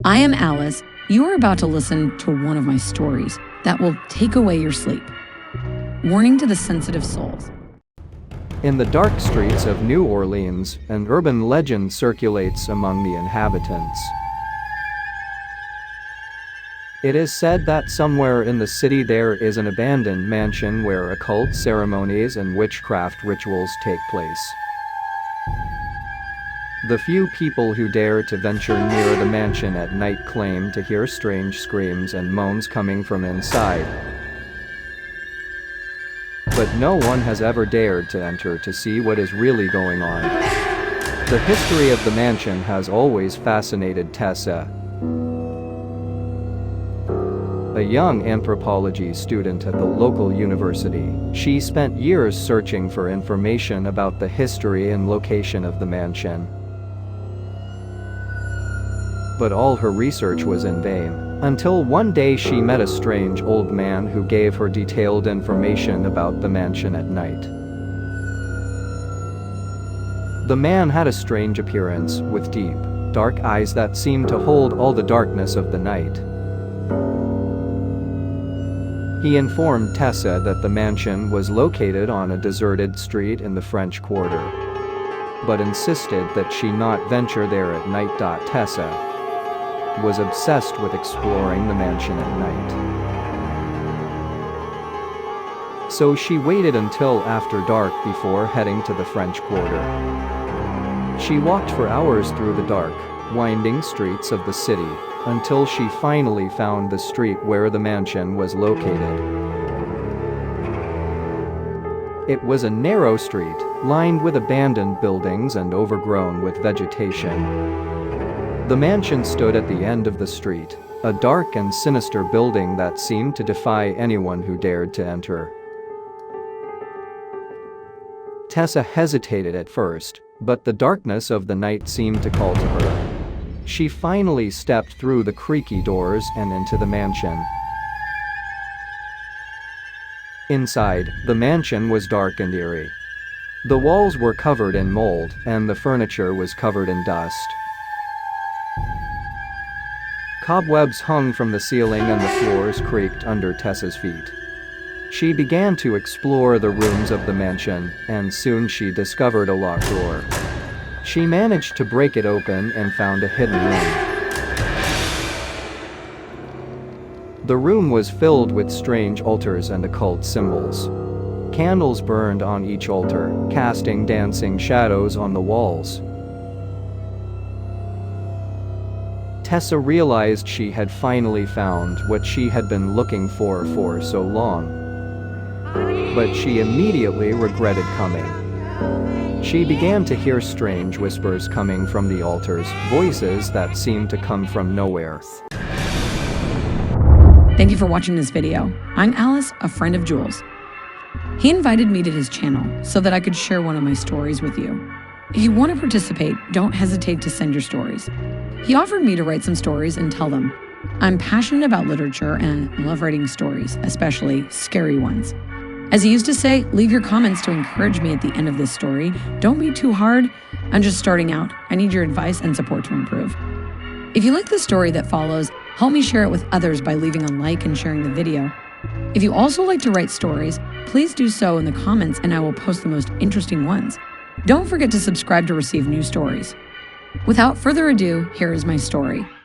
I am Alice. You are about to listen to one of my stories that will take away your sleep. Warning to the sensitive souls. In the dark streets of New Orleans, an urban legend circulates among the inhabitants. It is said that somewhere in the city there is an abandoned mansion where occult ceremonies and witchcraft rituals take place. The few people who dare to venture near the mansion at night claim to hear strange screams and moans coming from inside. But no one has ever dared to enter to see what is really going on. The history of the mansion has always fascinated Tessa, a young anthropology student at the local university. She spent years searching for information about the history and location of the mansion. But all her research was in vain, until one day she met a strange old man who gave her detailed information about the mansion at night. The man had a strange appearance, with deep, dark eyes that seemed to hold all the darkness of the night. He informed Tessa that the mansion was located on a deserted street in the French Quarter, but insisted that she not venture there at night. Tessa was obsessed with exploring the mansion at night. So she waited until after dark before heading to the French Quarter. She walked for hours through the dark, winding streets of the city, until she finally found the street where the mansion was located. It was a narrow street, lined with abandoned buildings and overgrown with vegetation. The mansion stood at the end of the street, a dark and sinister building that seemed to defy anyone who dared to enter. Tessa hesitated at first, but the darkness of the night seemed to call to her. She finally stepped through the creaky doors and into the mansion. Inside, the mansion was dark and eerie. The walls were covered in mold, and the furniture was covered in dust. Cobwebs hung from the ceiling and the floors creaked under Tessa's feet. She began to explore the rooms of the mansion, and soon she discovered a locked door. She managed to break it open and found a hidden room. The room was filled with strange altars and occult symbols. Candles burned on each altar, casting dancing shadows on the walls. Tessa realized she had finally found what she had been looking for so long. But she immediately regretted coming. She began to hear strange whispers coming from the altars, voices that seemed to come from nowhere. Thank you for watching this video. I'm Alice, a friend of Jules. He invited me to his channel so that I could share one of my stories with you. If you want to participate, don't hesitate to send your stories. He offered me to write some stories and tell them. I'm passionate about literature and love writing stories, especially scary ones. As he used to say, leave your comments to encourage me at the end of this story. Don't be too hard. I'm just starting out. I need your advice and support to improve. If you like the story that follows, help me share it with others by leaving a like and sharing the video. If you also like to write stories, please do so in the comments and I will post the most interesting ones. Don't forget to subscribe to receive new stories. Without further ado, here is my story.